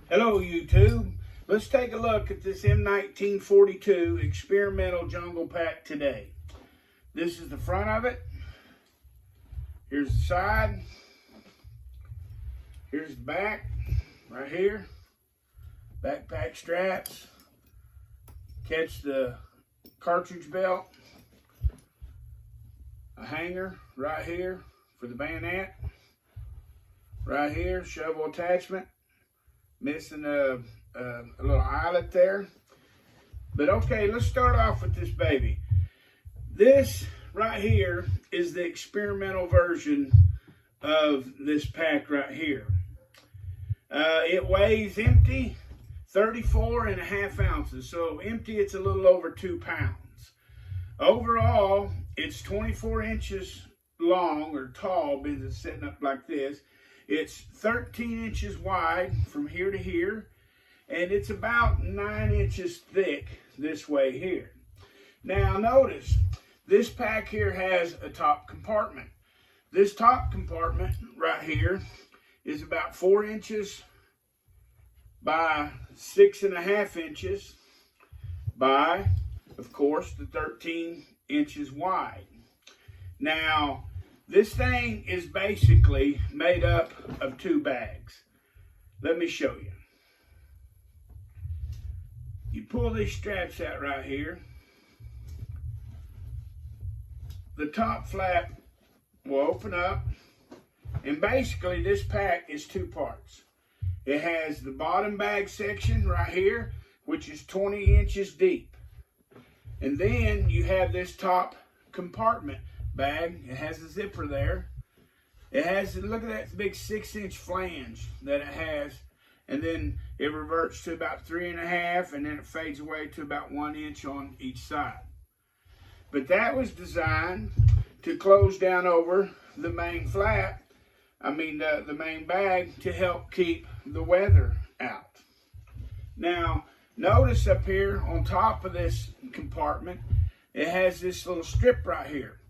Hello YouTube. Let's take a look at this M-1942 experimental jungle pack today. This is the front of it. Here's the side. Here's the back, right here. Backpack straps. Catch the cartridge belt. A hanger right here for the bayonet. Right here, shovel attachment. Missing a little eyelet there. But okay, let's start off with this baby. This right here is the experimental version of this pack right here. It weighs empty 34.5 ounces. So empty, it's a little over 2 pounds. Overall, it's 24 inches long or tall because it's sitting up like this. It's 13 inches wide from here to here, and it's about 9 inches thick this way here. Now notice, this pack here has a top compartment. This top compartment right here is about 4 inches by 6.5 inches by, of course, the 13 inches wide. Now, this thing is basically made up of 2 bags. Let me show you. You pull these straps out right here. The top flap will open up. And basically this pack is 2 parts. It has the bottom bag section right here, which is 20 inches deep. And then you have this top compartment bag. It has a zipper there. It has, look at that big 6-inch flange that it has, and then it reverts to about 3.5, and then it fades away to about 1 inch on each side. But that was designed to close down over the main flap, the main bag, to help keep the weather out. Now notice up here on top of this compartment, it has this little strip right here.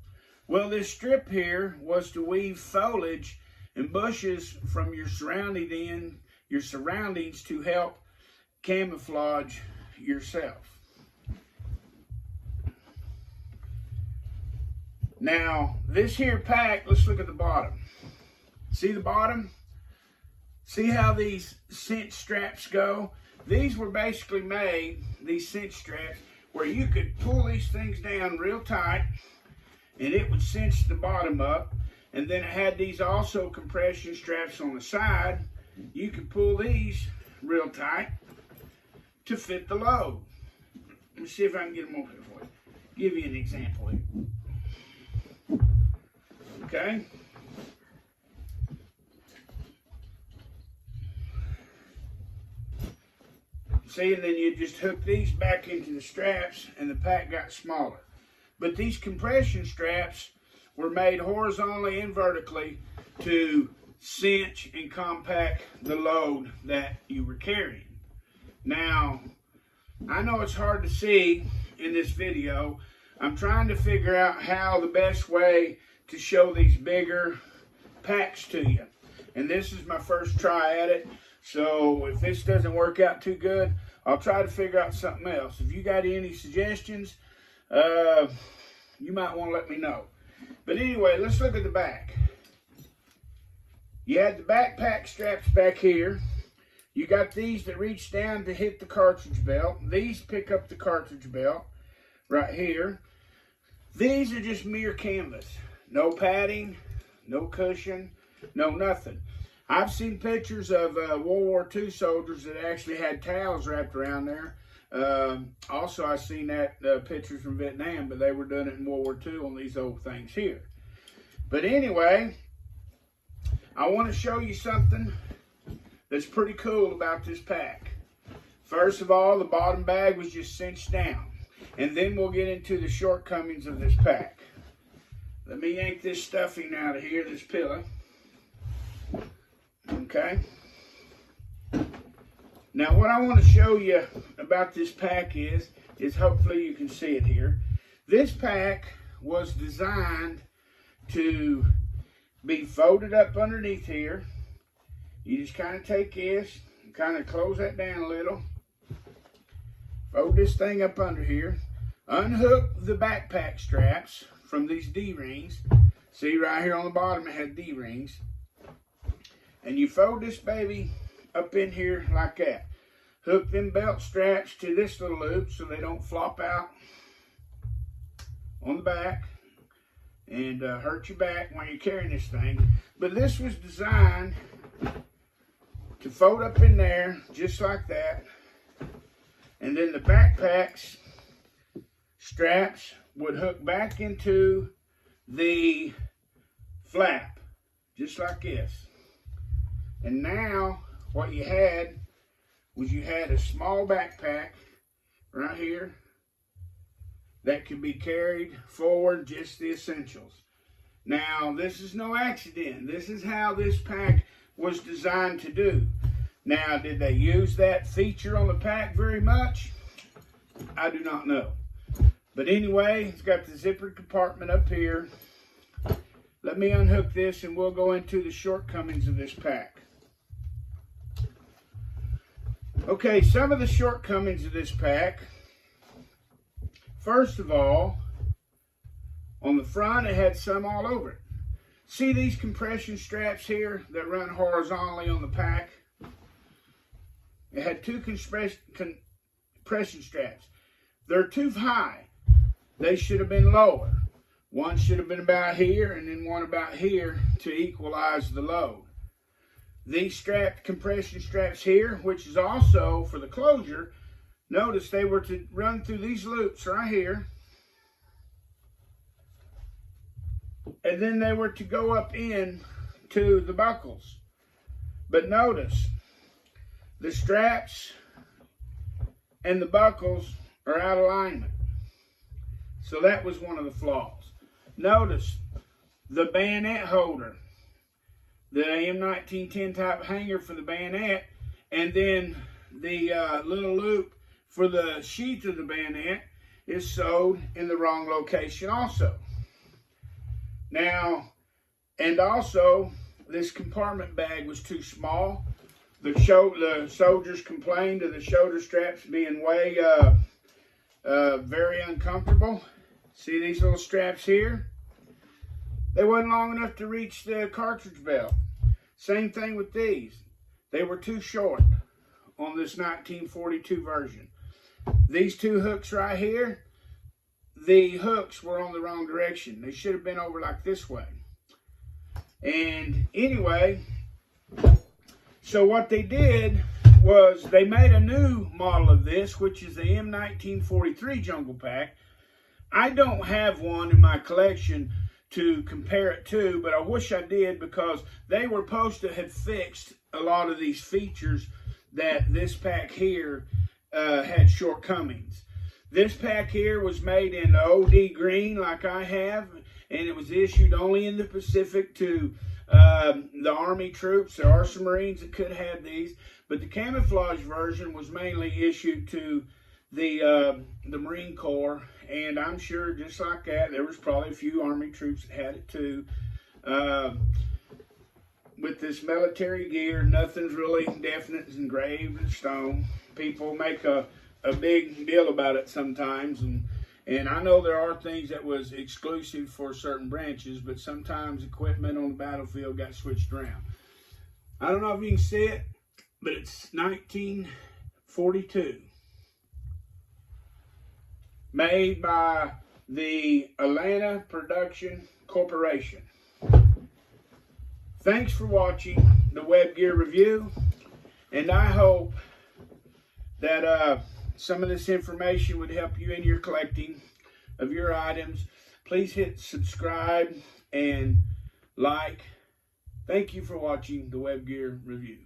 Well, this strip here was to weave foliage and bushes from your surroundings to help camouflage yourself. Now, this here pack, let's look at the bottom. See the bottom? See how these cinch straps go? These were basically made, these cinch straps, where you could pull these things down real tight, and it would cinch the bottom up. And then it had these also compression straps on the side. You could pull these real tight to fit the load. Let me see if I can get them open for you. Give you an example here. Okay. See, and then you just hook these back into the straps and the pack got smaller. But these compression straps were made horizontally and vertically to cinch and compact the load that you were carrying. Now, I know it's hard to see in this video. I'm trying to figure out how the best way to show these bigger packs to you. And this is my first try at it. So if this doesn't work out too good, I'll try to figure out something else. If you got any suggestions, you might want to let me know. But anyway, let's look at the back. You had the backpack straps back here. You got these that reach down to hit the cartridge belt. These pick up the cartridge belt right here. These are just mere canvas. No padding, no cushion, no nothing. I've seen pictures of World War II soldiers that actually had towels wrapped around there. Also, I've seen that pictures from Vietnam, but they were doing it in World War II on these old things here. But anyway, I want to show you something that's pretty cool about this pack. First of all, the bottom bag was just cinched down. And then we'll get into the shortcomings of this pack. Let me yank this stuffing out of here, this pillow. Okay. Now what I want to show you about this pack is hopefully you can see it here. This pack was designed to be folded up underneath here. You just kind of take this and kind of close that down a little. Fold this thing up under here. Unhook the backpack straps from these D-rings. See right here on the bottom it had D-rings. And you fold this baby up in here like that. Hook them belt straps to this little loop so they don't flop out on the back and hurt your back when you're carrying this thing. But this was designed to fold up in there just like that. And then the backpacks straps would hook back into the flap just like this. And now what you had was you had a small backpack right here that could be carried forward, just the essentials. Now this is no accident. This is how this pack was designed to do. Now, did they use that feature on the pack very much? I do not know. But anyway, it's got the zipper compartment up here. Let me unhook this and we'll go into the shortcomings of this pack. Okay, some of the shortcomings of this pack. First of all, on the front it had some all over it. See these compression straps here that run horizontally on the pack? It had two compression straps. They're too high. They should have been lower. One should have been about here and then one about here to equalize the load. These compression straps here, which is also for the closure, notice they were to run through these loops right here. And then they were to go up in to the buckles. But notice, the straps and the buckles are out of alignment. So that was one of the flaws. Notice the bayonet holder, the M-1910 type hanger for the bayonet, and then the little loop for the sheath of the bayonet is sewed in the wrong location also. Now, and also this compartment bag was too small. The soldiers complained of the shoulder straps being way very uncomfortable. See these little straps here? They wasn't long enough to reach the cartridge belt. Same thing with these. They were too short on this 1942 version. These two hooks right here, the hooks were on the wrong direction. They should have been over like this way. And anyway, so what they did was they made a new model of this, which is the M-1943 jungle pack. I don't have one in my collection to compare it to, but I wish I did, because they were supposed to have fixed a lot of these features that this pack here had shortcomings. This pack here was made in the OD green like I have, and it was issued only in the Pacific to the Army troops. There are some Marines that could have these, but the camouflage version was mainly issued to the Marine Corps, and I'm sure just like that, there was probably a few Army troops that had it too. With this military gear, nothing's really definite and engraved in stone. People make a big deal about it sometimes, and I know there are things that was exclusive for certain branches, but sometimes equipment on the battlefield got switched around. I don't know if you can see it, but it's 1942. Made by the Atlanta Production Corporation. Thanks for watching the Web Gear Review, and I hope that some of this information would help you in your collecting of your items. Please hit subscribe and like. Thank you for watching the Web Gear Review.